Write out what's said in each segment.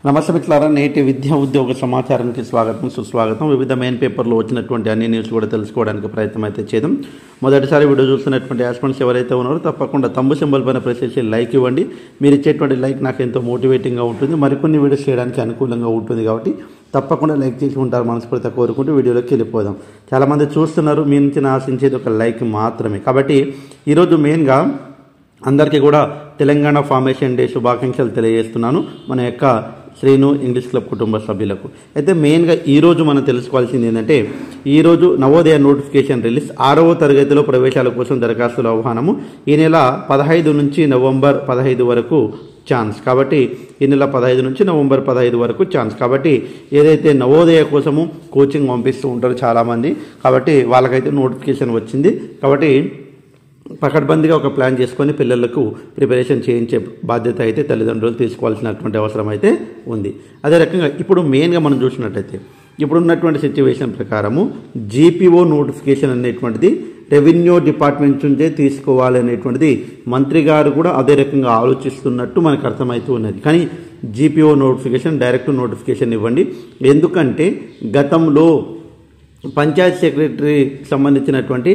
నమస్తే మిత్రులారా, నేటి విద్యా ఉద్యోగ సమాచారానికి స్వాగతం సుస్వాగతం. వివిధ మెయిన్ పేపర్లో వచ్చినటువంటి అన్ని న్యూస్ కూడా తెలుసుకోవడానికి ప్రయత్నం అయితే చేద్దాం. మొదటిసారి వీడియో చూస్తున్నటువంటి ఆస్పిరెంట్స్ ఎవరైతే ఉన్నారో తప్పకుండా తంబు సింబల్ పైన ప్రెస్ చేసి లైక్ ఇవ్వండి. మీరు ఇచ్చేటువంటి లైక్ నాకు ఎంతో మోటివేటింగ్గా ఉంటుంది, మరికొన్ని వీడియోస్ చేయడానికి అనుకూలంగా ఉంటుంది. కాబట్టి తప్పకుండా లైక్ చేసి ఉంటారు మనస్ఫూర్తిగా కోరుకుంటూ వీడియోలోకి వెళ్ళిపోదాం. చాలామంది చూస్తున్నారు, మీ నుంచి ఆశించేది ఒక లైక్ మాత్రమే. కాబట్టి ఈరోజు మెయిన్గా అందరికీ కూడా తెలంగాణ ఫార్మేషన్ డే శుభాకాంక్షలు తెలియజేస్తున్నాను మన యొక్క శ్రీను ఇంగ్లీష్ క్లబ్ కుటుంబ సభ్యులకు. అయితే మెయిన్గా ఈరోజు మనం తెలుసుకోవాల్సింది ఏంటంటే, ఈరోజు నవోదయ నోటిఫికేషన్ రిలీజ్. 6వ తరగతిలో ప్రవేశాల కోసం దరఖాస్తుల ఆహ్వానము ఈ నెల 15 నుంచి నవంబర్ 15 వరకు ఛాన్స్. కాబట్టి ఈ నెల 15 నుంచి నవంబర్ 15 వరకు ఛాన్స్. కాబట్టి ఏదైతే నవోదయ కోసము కోచింగ్ పంపిస్తూ ఉంటారో చాలామంది, కాబట్టి వాళ్ళకైతే నోటిఫికేషన్ వచ్చింది. కాబట్టి పకడ్బందీగా ఒక ప్లాన్ చేసుకొని పిల్లలకు ప్రిపరేషన్ చేయించే బాధ్యత అయితే తల్లిదండ్రులు తీసుకోవాల్సినటువంటి అవసరం అయితే ఉంది. అదే రకంగా ఇప్పుడు మెయిన్గా మనం చూసినట్టయితే ఇప్పుడున్నటువంటి సిచ్యువేషన్ ప్రకారము జీపీఓ నోటిఫికేషన్ అనేటువంటిది రెవెన్యూ డిపార్ట్మెంట్ నుంచే తీసుకోవాలనేటువంటిది మంత్రి గారు కూడా అదే రకంగా ఆలోచిస్తున్నట్టు మనకు అర్థమవుతూ ఉన్నది. కానీ జీపీఓ నోటిఫికేషన్ డైరెక్ట్ నోటిఫికేషన్ ఇవ్వండి. ఎందుకంటే గతంలో పంచాయత్ సెక్రటరీ సంబంధించినటువంటి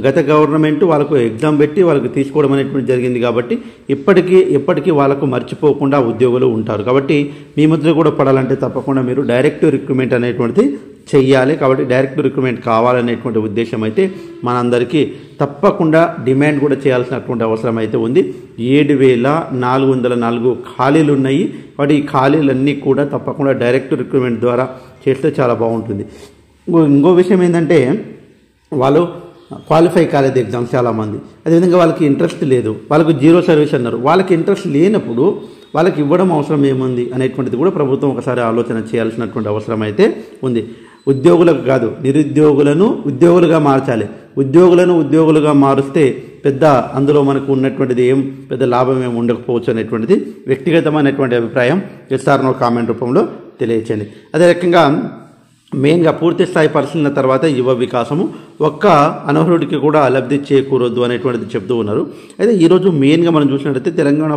గత గవర్నమెంట్ వాళ్ళకు ఎగ్జామ్ పెట్టి వాళ్ళకు తీసుకోవడం అనేటువంటి జరిగింది. కాబట్టి ఎప్పటికీ వాళ్ళకు మర్చిపోకుండా ఉద్యోగులు ఉంటారు. కాబట్టి మీ మధ్య కూడా పడాలంటే తప్పకుండా మీరు డైరెక్ట్ రిక్రూట్మెంట్ అనేటువంటిది చెయ్యాలి. కాబట్టి డైరెక్ట్ రిక్రూట్మెంట్ కావాలనేటువంటి ఉద్దేశం అయితే మనందరికీ తప్పకుండా డిమాండ్ కూడా చేయాల్సినటువంటి అవసరం అయితే ఉంది. 7,404 ఖాళీలు ఉన్నాయి. కాబట్టి ఈ ఖాళీలన్నీ కూడా తప్పకుండా డైరెక్ట్ రిక్రూట్మెంట్ ద్వారా చేస్తే చాలా బాగుంటుంది. ఇంకో విషయం ఏంటంటే, వాళ్ళు క్వాలిఫై కాలేదు ఎగ్జామ్స్ చాలామంది. అదేవిధంగా వాళ్ళకి ఇంట్రెస్ట్ లేదు, వాళ్ళకు జీరో సర్వీస్ అన్నారు. వాళ్ళకి ఇంట్రెస్ట్ లేనప్పుడు వాళ్ళకి ఇవ్వడం అవసరం ఏముంది అనేటువంటిది కూడా ప్రభుత్వం ఒకసారి ఆలోచన చేయాల్సినటువంటి అవసరం అయితే ఉంది. ఉద్యోగులకు కాదు, నిరుద్యోగులను ఉద్యోగులుగా మార్చాలి. ఉద్యోగులుగా మారుస్తే పెద్ద అందులో మనకు ఉన్నటువంటిది పెద్ద లాభం ఏమి ఉండకపోవచ్చు అనేటువంటిది వ్యక్తిగతమైనటువంటి అభిప్రాయం. ఎస్ఆర్నో కామెంట్ రూపంలో తెలియచేయండి. అదే రకంగా మెయిన్గా పూర్తి స్థాయి పరిశీలన తర్వాత యువ వికాసము ఒక్క అనర్హుడికి కూడా లబ్ధి చేకూరొద్దు అనేటువంటిది చెప్తూ ఉన్నారు. అయితే ఈరోజు మెయిన్గా మనం చూసినట్లయితే తెలంగాణ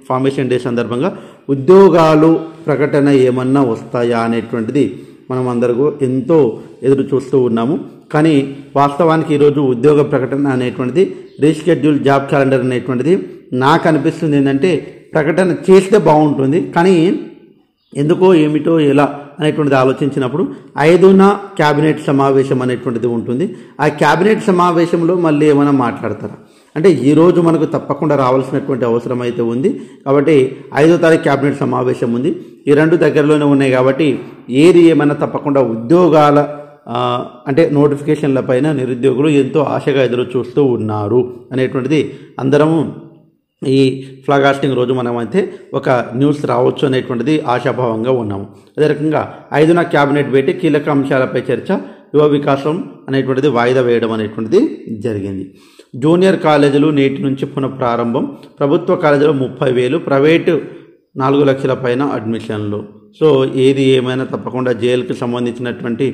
ఫార్మేషన్ డే సందర్భంగా ఉద్యోగాలు ప్రకటన ఏమన్నా వస్తాయా అనేటువంటిది మనం అందరూ ఎంతో ఎదురు చూస్తూ ఉన్నాము. కానీ వాస్తవానికి ఈరోజు ఉద్యోగ ప్రకటన అనేటువంటిది రీషెడ్యూల్ జాబ్ క్యాలెండర్ అనేటువంటిది నాకు అనిపిస్తుంది ఏంటంటే ప్రకటన చేస్తే బాగుంటుంది. కానీ ఎందుకో ఏమిటో ఎలా అనేటువంటిది ఆలోచించినప్పుడు 5న క్యాబినెట్ సమావేశం అనేటువంటిది ఉంటుంది. ఆ క్యాబినెట్ సమావేశంలో మళ్ళీ ఏమైనా మాట్లాడతారా అంటే ఈరోజు మనకు తప్పకుండా రావాల్సినటువంటి అవసరం అయితే ఉంది. కాబట్టి 5వ తారీఖు క్యాబినెట్ సమావేశం ఉంది. ఈ రెండు దగ్గరలోనే ఉన్నాయి. కాబట్టి ఏది ఏమైనా తప్పకుండా ఉద్యోగాల అంటే నోటిఫికేషన్ల పైన నిరుద్యోగులు ఎంతో ఆశగా ఎదురు చూస్తూ ఉన్నారు అనేటువంటిది అందరము ఈ ఫ్లాగ్ హాస్టింగ్ రోజు మనమైతే ఒక న్యూస్ రావచ్చు అనేటువంటిది ఆశాభావంగా ఉన్నాము. అదే రకంగా 5న క్యాబినెట్ భేటీ, కీలక అంశాలపై చర్చ, యువ వికాసం అనేటువంటిది వాయిదా వేయడం అనేటువంటిది జరిగింది. జూనియర్ కాలేజీలు నేటి నుంచి పునఃప్రారంభం. ప్రభుత్వ కాలేజీలో 30,000, ప్రైవేటు 4 లక్షల పైన అడ్మిషన్లు. సో ఏది ఏమైనా తప్పకుండా జేఎల్కి సంబంధించినటువంటి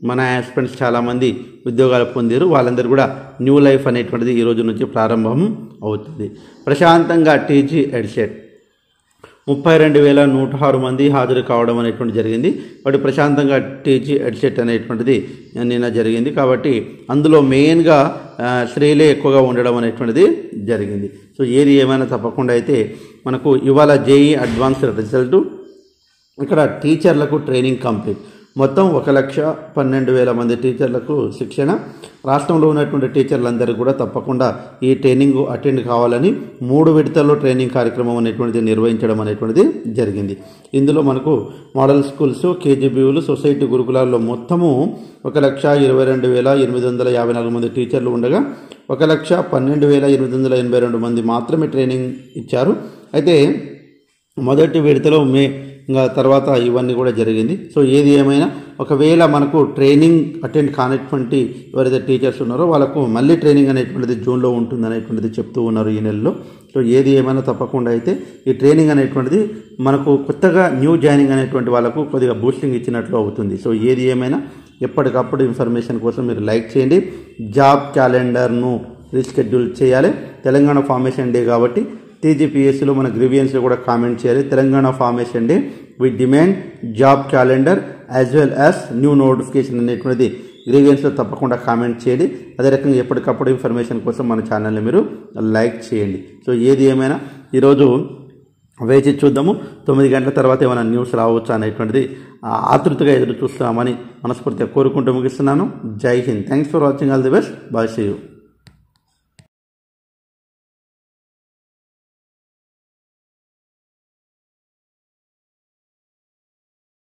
మన ఆస్పిరెంట్స్ చాలామంది ఉద్యోగాలు పొందారు. వాళ్ళందరూ కూడా న్యూ లైఫ్ అనేటువంటిది ఈ రోజు నుంచి ప్రారంభం అవుతుంది. ప్రశాంతంగా టీజీ ఎడ్సెట్ 32,106 మంది హాజరు కావడం అనేటువంటి జరిగింది. కాబట్టి ప్రశాంతంగా టీజీ ఎడ్సెట్ అనేటువంటిది నిన్న జరిగింది. కాబట్టి అందులో మెయిన్గా స్త్రీలే ఎక్కువగా ఉండడం అనేటువంటిది జరిగింది. సో ఏది ఏమైనా తప్పకుండా అయితే మనకు ఇవాళ జేఈ అడ్వాన్స్డ్ రిజల్ట్, ఇక్కడ టీచర్లకు ట్రైనింగ్ కంప్లీట్. మొత్తం 1,12,000 మంది టీచర్లకు శిక్షణ. రాష్ట్రంలో ఉన్నటువంటి టీచర్లందరూ కూడా తప్పకుండా ఈ ట్రైనింగ్ అటెండ్ కావాలని 3 విడతల్లో ట్రైనింగ్ కార్యక్రమం అనేటువంటిది నిర్వహించడం అనేటువంటిది జరిగింది. ఇందులో మనకు మోడల్ స్కూల్స్, కేజీబీలు, సొసైటీ గురుకులాల్లో మొత్తము 1,22,854 మంది టీచర్లు ఉండగా 1,12,882 మంది మాత్రమే ట్రైనింగ్ ఇచ్చారు. అయితే మొదటి విడతలో ఇంకా తర్వాత ఇవన్నీ కూడా జరిగింది. సో ఏది ఏమైనా ఒకవేళ మనకు ట్రైనింగ్ అటెండ్ కానటువంటి ఎవరైతే టీచర్స్ ఉన్నారో వాళ్ళకు మళ్ళీ ట్రైనింగ్ అనేటువంటిది జూన్లో ఉంటుంది అనేటువంటిది చెప్తూ ఉన్నారు ఈ నెలలో. సో ఏది ఏమైనా తప్పకుండా అయితే ఈ ట్రైనింగ్ అనేటువంటిది మనకు కొత్తగా న్యూ జాయినింగ్ అనేటువంటి వాళ్ళకు కొద్దిగా బూస్టింగ్ ఇచ్చినట్లు అవుతుంది. సో ఏది ఏమైనా ఎప్పటికప్పుడు ఇన్ఫర్మేషన్ కోసం మీరు లైక్ చేయండి. జాబ్ క్యాలెండర్ను రీషెడ్యూల్ చేయాలి. తెలంగాణ ఫార్మేషన్ డే కాబట్టి టీజీపీఎస్సీలో మన గ్రీవియన్స్లో కూడా కామెంట్ చేయాలి. Telangana formation day we demand job calendar as well as new notification అనేటువంటిది గ్రీవియన్స్లో తప్పకుండా కామెంట్ చేయండి. అదే రకంగా ఎప్పటికప్పుడు ఇన్ఫర్మేషన్ కోసం మన ఛానల్ని మీరు లైక్ చేయండి. సో ఏది ఏమైనా ఈరోజు వేచి చూద్దాము. 9 గంటల తర్వాత ఏమైనా న్యూస్ రావచ్చు అనేటువంటిది ఆతృతగా ఎదురు చూస్తామని మనస్ఫూర్తిగా కోరుకుంటూ ముగిస్తున్నాను. జై Hind. Thanks for watching. All the best. Bye. See you.